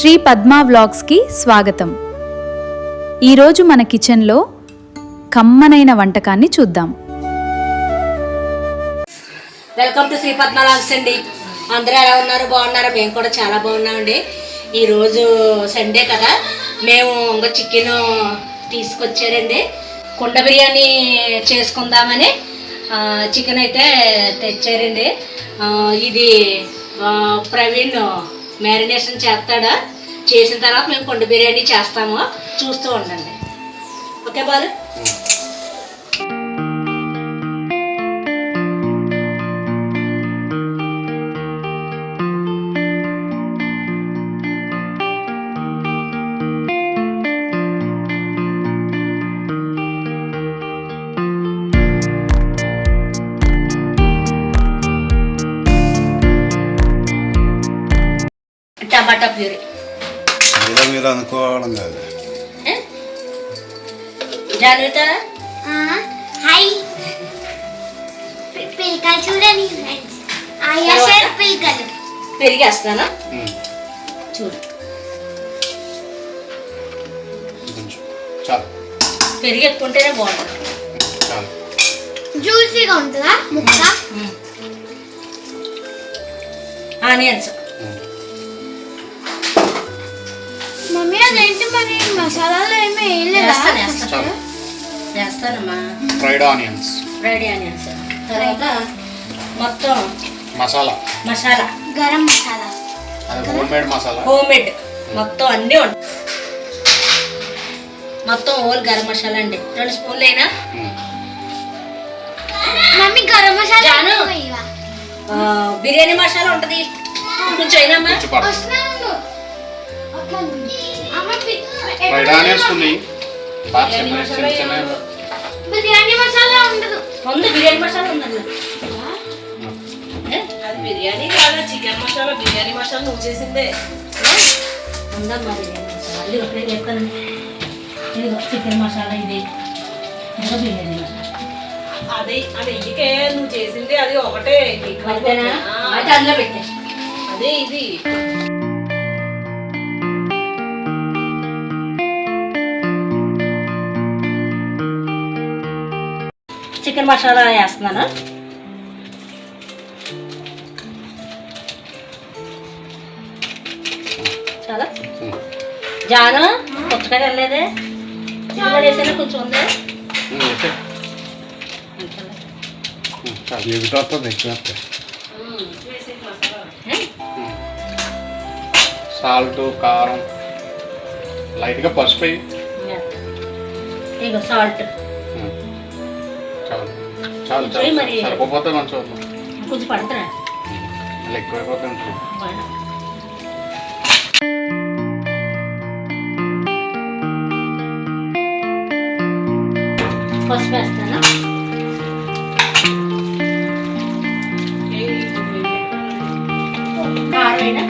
శ్రీ పద్మా వ్లాగ్స్కి స్వాగతం. ఈరోజు మన కిచెన్లో కమ్మనైన వంటకాన్ని చూద్దాం. Welcome to Sri Padma vlogs అండి. అందరూ ఎలా ఉన్నారు? బాగున్నారా? మేము కూడా చాలా బాగున్నామండి. ఈరోజు సండే కదా, మేము ఇంకా చికెన్ తీసుకొచ్చారండి. కుండ బిర్యానీ చేసుకుందామని చికెన్ అయితే తెచ్చారండి. ఇది ప్రవీణ్ మ్యారినేషన్ చేస్తాడా, చేసిన తర్వాత మేము కుండ బిర్యానీ చేస్తాము, చూస్తూ ఉండండి. ఓకే బాలు. టమాటా ప్యూరీ మీరు అనుకోవడం కాదు. జాగ్రత్త. హాయ్ పిల్కలు చూడండి ఫ్రెండ్స్. పిల్కలు పెరిగేస్తాను చూడు. పెరిగి ఎక్కుంటేనే బాగుంటుంది, జ్యూసీగా ఉంటుందా ముక్క. ఆనియన్స్. మమ్మీ అదేంటి మరి మసాలాలు ఏమీ వేయలేదా? వేస్తానమ్మా. Fried onions. తర్వాత మొత్తం మసాలా గరం మసాలా, హోమ్ మేడ్ మొత్తం అన్నీ ఉంటాయి. మొత్తం ఓల్ గరం మసాలా అండి. 2 స్పూన్లు అయినా. మమ్మీ గరం మసాలా జాను, బిర్యానీ మసాలా ఉంటుంది కొంచెం అయినామా. ఫ్రైడ్ ఆనియన్స్ ఉన్నాయి. బిర్యానీ మసాలా ఉండదు. ఉంది, బిర్యానీ మసాలా ఉందండి. అది బిర్యానీ కాదు, చికెన్ మసాలా. బిర్యానీ మసాలా నువ్వు చేసిందే. ఉందమ్మా బిర్యానీ మసాలా. ఇది ఒకటే చెప్తాను. ఇదిగో చికెన్ మసాలా, ఇది ఇంకా బిర్యానీ మసాలా. అది అది ఇంకే నువ్వు చేసింది, అది ఒకటే. అంతేనా? అయితే అందులో పెట్టే. అదే ఇది. చికెన్ మసాలా వేస్తున్నాను. చాలా జాను పుచ్చకాయ వెళ్ళలేదే, వేసాను కొంచెం ఉంది. సాల్ట్, కారం, లైట్గా పసుపు. ఇగో సాల్ట్ చాలు చాలు మరి సరిపోతే మంచిగా కొంచెం పడుతున్నా, ఎక్కువైపోతుంది. పసుపు వేస్తాను. కారం అయినా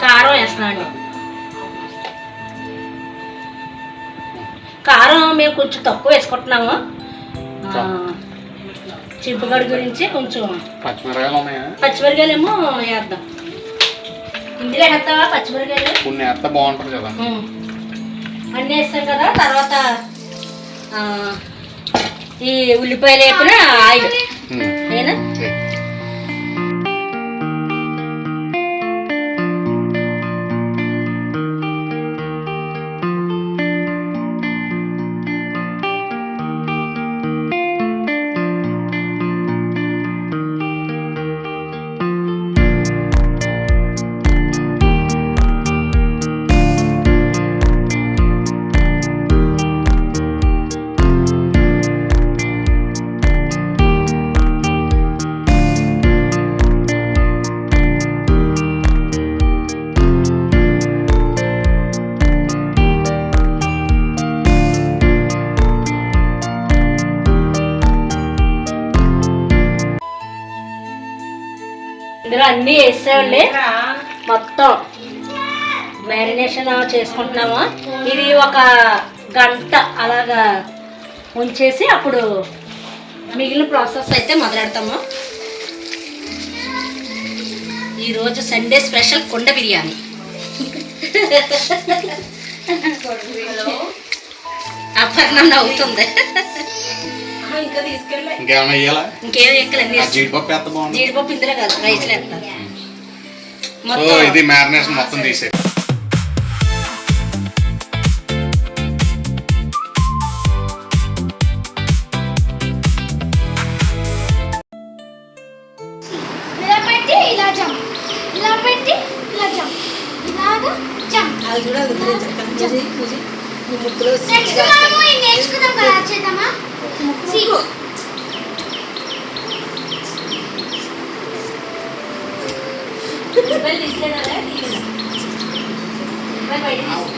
కారం వేస్తున్నాను. కారం మేము కొంచెం తక్కువ వేసుకుంటున్నాము. చింపుగడ్డ గురించి కొంచెం. పచ్చిమిరకాయలు ఉన్నాయా? పచ్చిమిరకాయలు ఏమో వేద్దాం. ఇందులో వేస్తావా పచ్చిమిరకాయలు? కొన్ని వేస్తే బాగుంటుంది కదా. అన్నీ వేస్తాం కదా. తర్వాత ఈ ఉల్లిపాయలు వేపిన ఆయిల్ ఏనా. ఇందులో అన్నీ వేసేవాళ్ళే. మొత్తం మ్యారినేషన్ చేసుకుంటున్నాము. ఇది ఒక గంట అలాగా ఉంచేసి అప్పుడు మిగిలిన ప్రాసెస్ అయితే మొదలెడతాము. ఈరోజు సండే స్పెషల్ కుండ బిర్యానీ. అపర్ణ నవ్వుతుంది. ఇంకా తీసుకెళ్ళి ఇంకేమైనా వేయాలా? ఇంకేం ఎక్కలేదు. జీడిపప్పు ఎంత బాగుంది. జీడిపప్పు ఇందులో కాదు, రైస్లో వేస్తాను. సో ఇది మ్యారినేషన్ మొత్తం తీసే. ఇలా పెట్టి ఇలా జంప్, ఇలా పెట్టి ఇలా జంప్, ఇలాగా జంప్. అది కూడా నెక్స్ట్ మనము ఇది నేర్చుకుందాం కదా, చేద్దామా? See.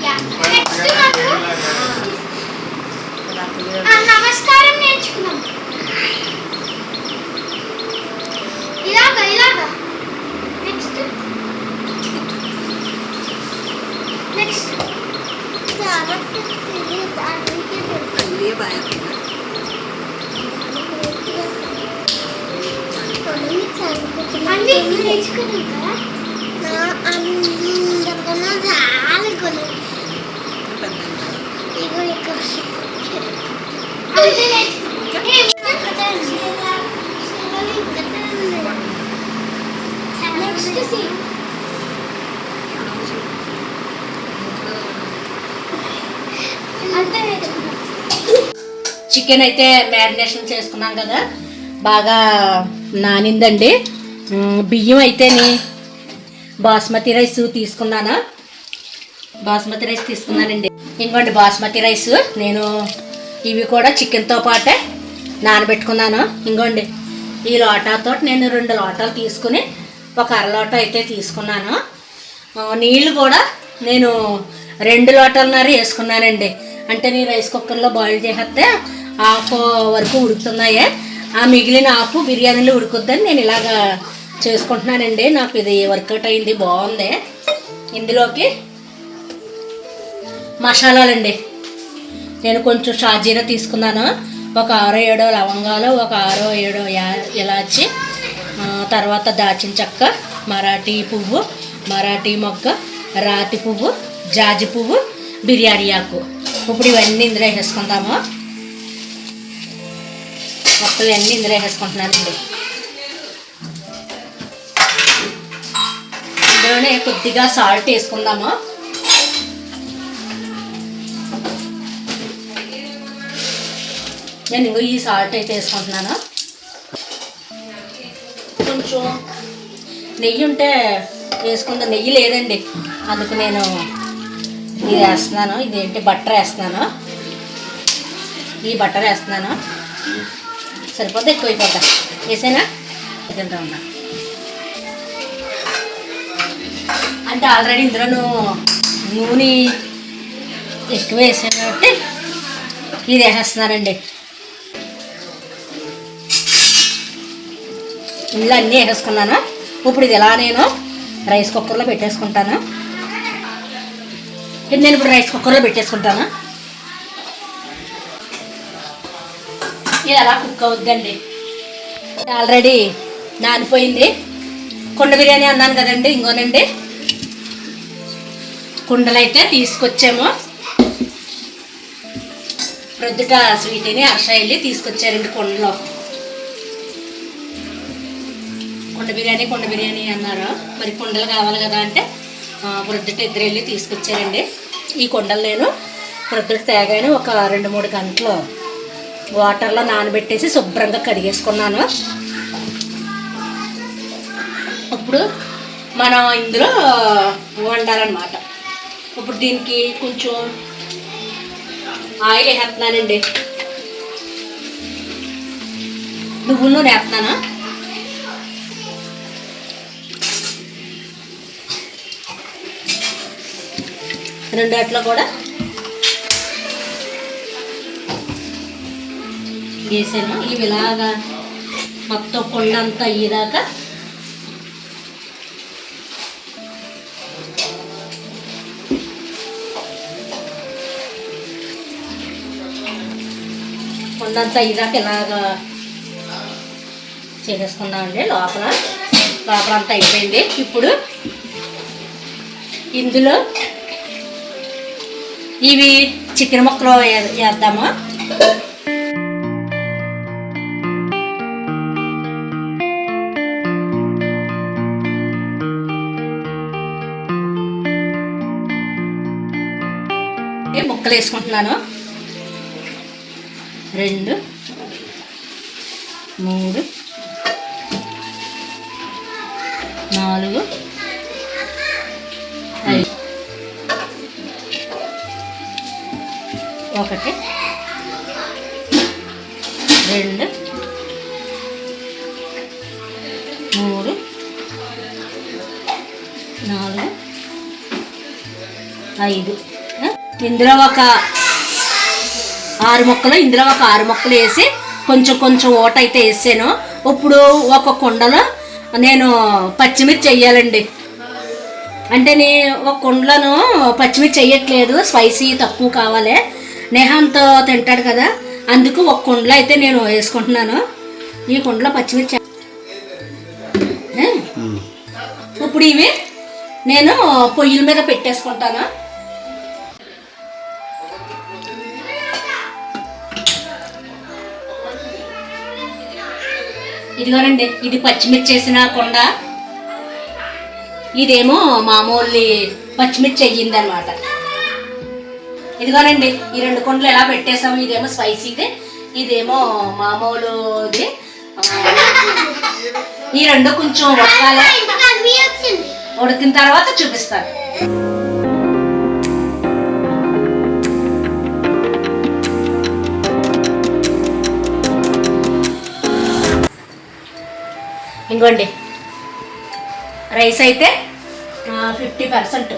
Yeah. నెక్స్ట్ మనము నమస్కారం నేర్చుకుందాం. ఇలాగా ఇలాగా. నెక్స్ట్ అన్నీ నేర్చుకున్నాం కదా. అందరికన్నా చాలా కొలు ఇగో ఇక్కడ అది నెక్స్ట్ సి అంతే నేర్చుకున్నాం. చికెన్ అయితే మ్యారినేషన్ చేసుకున్నాం కదా, బాగా నానిందండి. బియ్యం అయితేని బాస్మతి రైస్ తీసుకున్నాను. బాస్మతి రైస్ తీసుకున్నానండి. ఇంకోండి బాస్మతి రైస్ నేను ఇవి కూడా చికెన్తో పాటే నానబెట్టుకున్నాను. ఇంకోండి ఈ లోటాతో నేను 2 లోటాలు తీసుకుని ఒక అరలోట అయితే తీసుకున్నాను. నీళ్ళు కూడా నేను 2 లోటాలన్నర వేసుకున్నానండి. అంటే నేను రైస్ కుక్కర్లో బాయిల్ చేసేస్తే హాఫ్ వరకు ఉడుకుతున్నాయి. ఆ మిగిలిన హాఫ్ బిర్యానీలో ఉడుకుద్దని నేను ఇలాగా చేసుకుంటున్నానండి. నాకు ఇది వర్కౌట్ అయింది, బాగుంది. ఇందులోకి మసాలాలండి. నేను కొంచెం షాజీరా తీసుకున్నాను. ఒక 6-7 లవంగాలు, ఒక 6-7 ఇలాచి, తర్వాత దాచిన చెక్క, మరాఠీ పువ్వు, మరాఠీ మొగ్గ, రాతి పువ్వు, జాజి పువ్వు, బిర్యానీ ఆకు. ఇప్పుడు ఇవన్నీ ఇందులో వేసుకుందాము. మొత్తం ఇవన్నీ ఇందులో వేసుకుంటున్నానండి. ఇందులోనే కొద్దిగా సాల్ట్ వేసుకుందాము. నేను ఇంకో ఈ సాల్ట్ అయితే వేసుకుంటున్నాను. కొంచెం నెయ్యి ఉంటే వేసుకుందాం. నెయ్యి లేదండి, అందుకు నేను ఇది వేస్తున్నాను. ఇదేంటి బట్టర్ వేస్తున్నాను. ఈ బట్టర్ వేస్తున్నాను. సరిపోతే ఎక్కువైపోద్దా? వేసేనా? తింటా ఉన్నా అంటే ఆల్రెడీ ఇందులో నూనె ఎక్కువ వేసాను కాబట్టి ఇది వేసేస్తున్నానండి. ఇందులో అన్నీ వేసేసుకున్నాను. ఇప్పుడు ఇది ఎలా నేను రైస్ కుక్కర్లో పెట్టేసుకుంటాను. ఇది నేను ఇప్పుడు రైస్ కుక్కర్లో పెట్టేసుకుంటాను. ఇది అలా కుక్ అవుద్దండి. ఆల్రెడీ నానిపోయింది. కుండ బిర్యానీ అన్నాను కదండి, ఇంకోనండి కుండలు అయితే తీసుకొచ్చాము. ప్రొద్దుట స్వీట్ని హర్ష వెళ్ళి తీసుకొచ్చారండి కుండలో. కుండ బిర్యానీ అన్నారు. మరి కుండలు కావాలి కదా అంటే ప్రొద్దుట ఇద్దరు వెళ్ళి తీసుకొచ్చారండి. ఈ కుండలు నేను ప్రొద్దుట తేగానే ఒక 2-3 గంటలు వాటర్లో నానబెట్టేసి శుభ్రంగా కడిగేసుకున్నాను. ఇప్పుడు మనం ఇందులో వండాలన్నమాట. ఇప్పుడు దీనికి కొంచెం ఆయిల్ వేస్తున్నానండి. నువ్వుల నూనె వేస్తున్నాను. రెండాట్లో కూడా వేసాను. ఇవి ఇలాగా మొత్తం కొండ అంతా అయ్యేదాకా కొండంతా ఇదాక ఇలాగా చేసేసుకున్నామండి. లోపల పేపర్ అంతా అయిపోయింది. ఇప్పుడు ఇందులో ఇవి చికెన్ ముక్కలు వేద్దాము. ముక్కలు వేసుకుంటున్నాను. 2 3 4 5 1 2 3 4 5. ఇందులో ఒక 6 ముక్కలు, ఇందులో ఒక 6 ముక్కలు వేసి కొంచెం కొంచెం ఓట అయితే వేసాను. ఇప్పుడు ఒక కుండలో నేను పచ్చిమిర్చి వేయాలండి. అంటే నేను ఒక కుండలను పచ్చిమిర్చి వేయట్లేదు, స్పైసీ తక్కువ కావాలి. నేహంతో తింటాడు కదా, అందుకు ఒక కుండలో అయితే నేను వేసుకుంటున్నాను. ఈ కుండలో పచ్చిమిర్చి. ఇప్పుడు ఇవి నేను పొయ్యిల మీద పెట్టేసుకుంటాను. ఇదిగోనండి, ఇది పచ్చిమిర్చి వేసిన కుండ, ఇదేమో మామూలు పచ్చిమిర్చి అయ్యింది అనమాట. ఇదిగోనండి, ఈ 2 కుండలు ఎలా పెట్టేసాము. ఇదేమో స్పైసీది, ఇదేమో మామూలుది. ఈ 2 కొంచెం ఉడకాలి. ఉడికిన తర్వాత చూపిస్తాను. ఇంకోండి, రైస్ అయితే 50%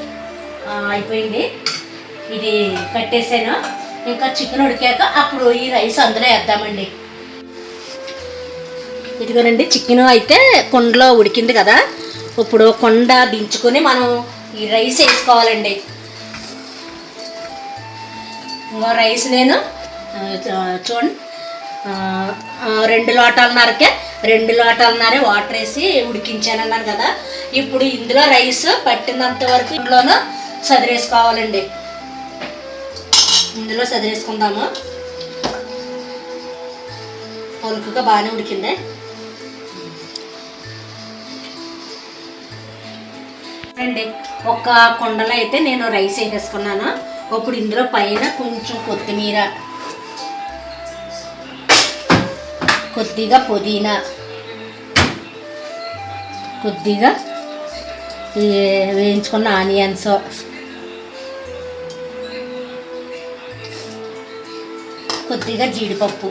అయిపోయింది. ఇది కట్టేసాను. ఇంకా చికెన్ ఉడికాక అప్పుడు ఈ రైస్ అందులో వేద్దామండి. ఇదిగోనండి, చికెన్ అయితే కుండలో ఉడికింది కదా. ఇప్పుడు కుండ దించుకొని మనం ఈ రైస్ వేసుకోవాలండి. ఇంకో రైస్ నేను చూడండి 2 లోటాలన్నరకే 2 లోటాలన్నరే వాటర్ వేసి ఉడికించానన్నాను కదా. ఇప్పుడు ఇందులో రైస్ పట్టినంత వరకు ఇందులోనూ సదిరేసుకోవాలండి. ఇందులో సదిరేసుకుందాము. పొలుకుగా బాగానే ఉడికింది. అండి, ఒక కుండలో అయితే నేను రైస్ వేసేసుకున్నాను. ఇప్పుడు ఇందులో పైన కొంచెం కొత్తిమీర, కొద్దిగా పుదీనా, కొద్దిగా వేయించుకున్న ఆనియన్స్, కొద్దిగా జీడిపప్పు,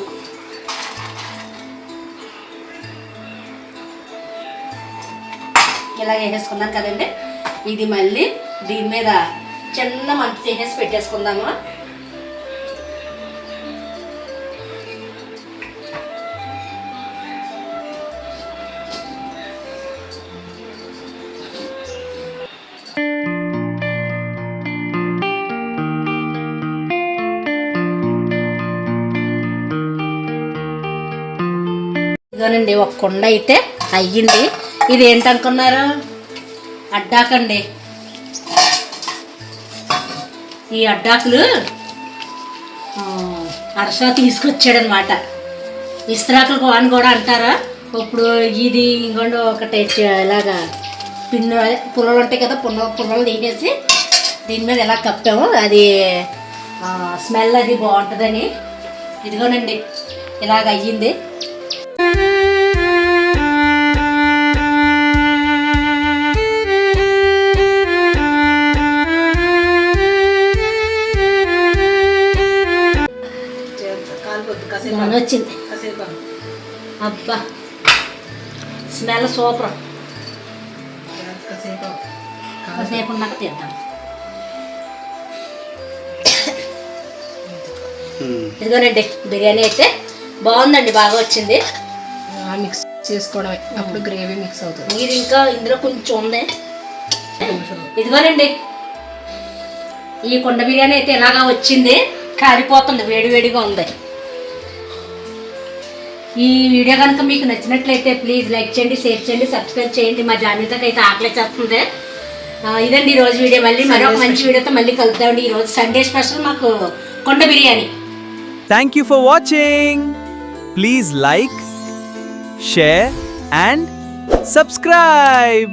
ఇలా వేసేసుకున్నాను కదండి. ఇది మళ్ళీ దీని మీద చిన్న మంట చేసేసి పెట్టేసుకుందాము. ఇదిగోనండి, ఒక కుండ అయితే అయ్యింది. ఇది ఏంటనుకున్నారు? అడ్డాకండి. ఈ అడ్డాకులు హర్ష తీసుకొచ్చాడనమాట. ఇస్త్రాకులు అని కూడా అంటారా. ఇప్పుడు ఇది ఇంకొండ ఒకటి ఇలాగా పుల్లలు ఉంటాయి కదా, పుల్లలు తీసేసి దీని మీద ఎలా కప్పాము. అది స్మెల్ అది బాగుంటుందని. ఇదిగోనండి, ఇలాగ అయ్యింది. వచ్చింది. అబ్బా, స్మెల్ సూపర్. కాసేపు ఉన్నాక తింటాం. ఇదిగోనండి, బిర్యానీ అయితే బాగుందండి, బాగా వచ్చింది. మిక్స్ చేసుకోవడమే, అప్పుడు గ్రేవీ మిక్స్ అవుతుంది. మీరు ఇంకా ఇందులో కొంచెం ఉంది. ఇదిగోనండి, ఈ కుండ బిర్యానీ అయితే ఇలాగా వచ్చింది. కారిపోతుంది, వేడివేడిగా ఉంది. ఈ వీడియో కనుక మీకు నచ్చినట్లయితే ప్లీజ్ లైక్ చేయండి, షేర్ చేయండి, సబ్స్క్రైబ్ చేయండి. మా జాన్వితకి అయితే ఆకలేసేస్తుంది. ఇదండి ఈరోజు వీడియో. మళ్ళీ మరొక మంచి వీడియోతో మళ్ళీ కలుద్దామండి. ఈరోజు సండే స్పెషల్ మాకు కొండ biryani. Thank you for watching. Please like, share and subscribe.